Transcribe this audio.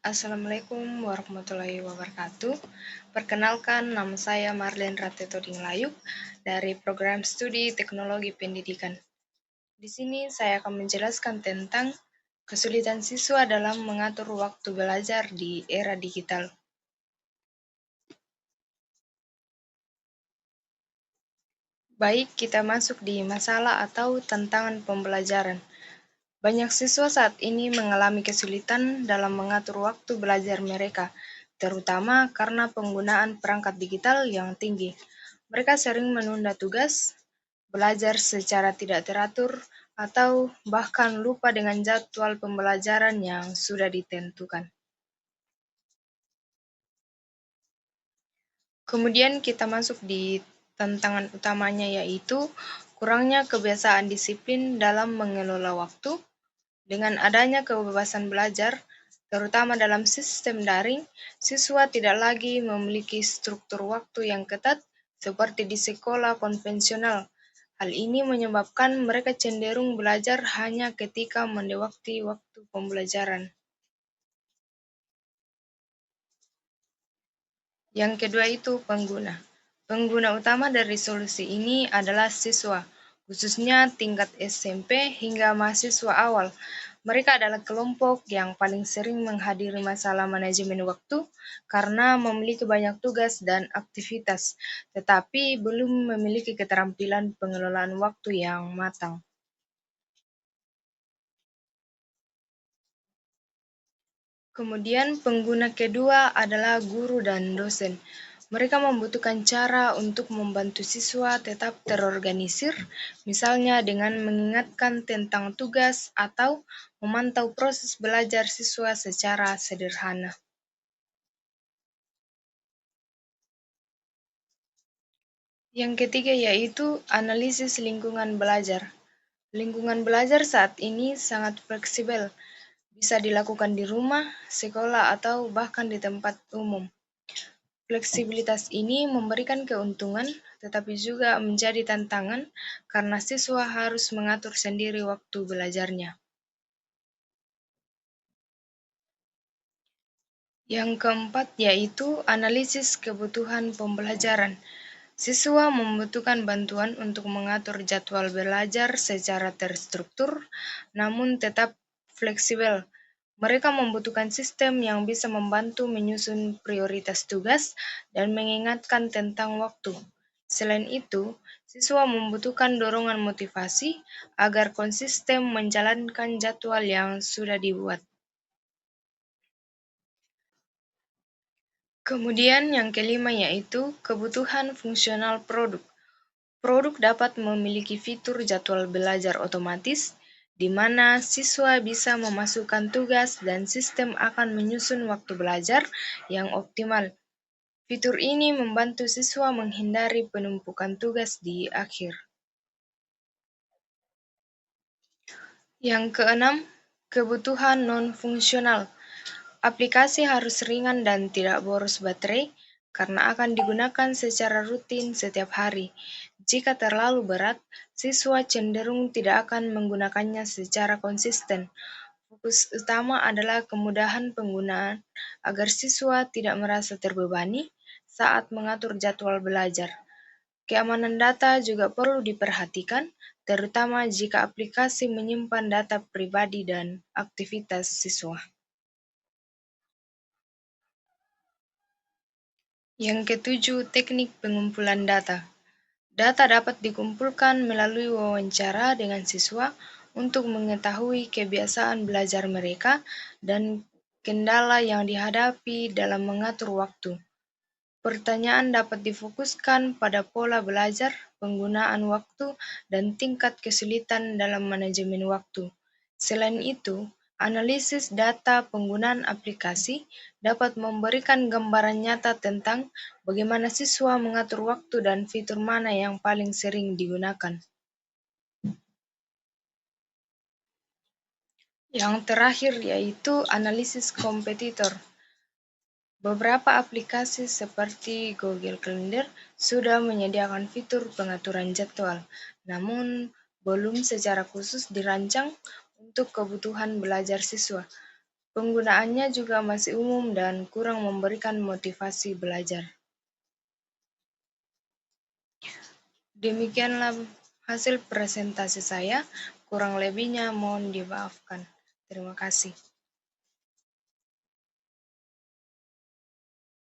Assalamualaikum warahmatullahi wabarakatuh. Perkenalkan, nama saya Marlen Rateto Dinglayuk dari Program Studi Teknologi Pendidikan. Di sini saya akan menjelaskan tentang kesulitan siswa dalam mengatur waktu belajar di era digital. Baik, kita masuk di masalah atau tantangan pembelajaran. Banyak siswa saat ini mengalami kesulitan dalam mengatur waktu belajar mereka, terutama karena penggunaan perangkat digital yang tinggi. Mereka sering menunda tugas, belajar secara tidak teratur, atau bahkan lupa dengan jadwal pembelajaran yang sudah ditentukan. Kemudian kita masuk di tantangan utamanya, yaitu kurangnya kebiasaan disiplin dalam mengelola waktu. Dengan adanya kebebasan belajar, terutama dalam sistem daring, siswa tidak lagi memiliki struktur waktu yang ketat seperti di sekolah konvensional. Hal ini menyebabkan mereka cenderung belajar hanya ketika melewati waktu pembelajaran. Yang kedua itu pengguna. Pengguna utama dari solusi ini adalah siswa, khususnya tingkat SMP hingga mahasiswa awal. Mereka adalah kelompok yang paling sering menghadiri masalah manajemen waktu karena memiliki banyak tugas dan aktivitas, tetapi belum memiliki keterampilan pengelolaan waktu yang matang. Kemudian pengguna kedua adalah guru dan dosen. Mereka membutuhkan cara untuk membantu siswa tetap terorganisir, misalnya dengan mengingatkan tentang tugas atau memantau proses belajar siswa secara sederhana. Yang ketiga yaitu analisis lingkungan belajar. Lingkungan belajar saat ini sangat fleksibel, bisa dilakukan di rumah, sekolah, atau bahkan di tempat umum. Fleksibilitas ini memberikan keuntungan, tetapi juga menjadi tantangan karena siswa harus mengatur sendiri waktu belajarnya. Yang keempat yaitu analisis kebutuhan pembelajaran. Siswa membutuhkan bantuan untuk mengatur jadwal belajar secara terstruktur, namun tetap fleksibel. Mereka membutuhkan sistem yang bisa membantu menyusun prioritas tugas dan mengingatkan tentang waktu. Selain itu, siswa membutuhkan dorongan motivasi agar konsisten menjalankan jadwal yang sudah dibuat. Kemudian yang kelima yaitu kebutuhan fungsional produk. Produk dapat memiliki fitur jadwal belajar otomatis, di mana siswa bisa memasukkan tugas dan sistem akan menyusun waktu belajar yang optimal. Fitur ini membantu siswa menghindari penumpukan tugas di akhir. Yang keenam, kebutuhan non-fungsional. Aplikasi harus ringan dan tidak boros baterai karena akan digunakan secara rutin setiap hari. Jika terlalu berat, siswa cenderung tidak akan menggunakannya secara konsisten. Fokus utama adalah kemudahan penggunaan agar siswa tidak merasa terbebani saat mengatur jadwal belajar. Keamanan data juga perlu diperhatikan, terutama jika aplikasi menyimpan data pribadi dan aktivitas siswa. Yang ketujuh, teknik pengumpulan data. Data dapat dikumpulkan melalui wawancara dengan siswa untuk mengetahui kebiasaan belajar mereka dan kendala yang dihadapi dalam mengatur waktu. Pertanyaan dapat difokuskan pada pola belajar, penggunaan waktu, dan tingkat kesulitan dalam manajemen waktu. Selain itu, analisis data penggunaan aplikasi dapat memberikan gambaran nyata tentang bagaimana siswa mengatur waktu dan fitur mana yang paling sering digunakan. Yang terakhir yaitu analisis kompetitor. Beberapa aplikasi seperti Google Calendar sudah menyediakan fitur pengaturan jadwal, namun belum secara khusus dirancang untuk kebutuhan belajar siswa. Penggunaannya juga masih umum dan kurang memberikan motivasi belajar. Demikianlah hasil presentasi saya, kurang lebihnya mohon dimaafkan. Terima kasih.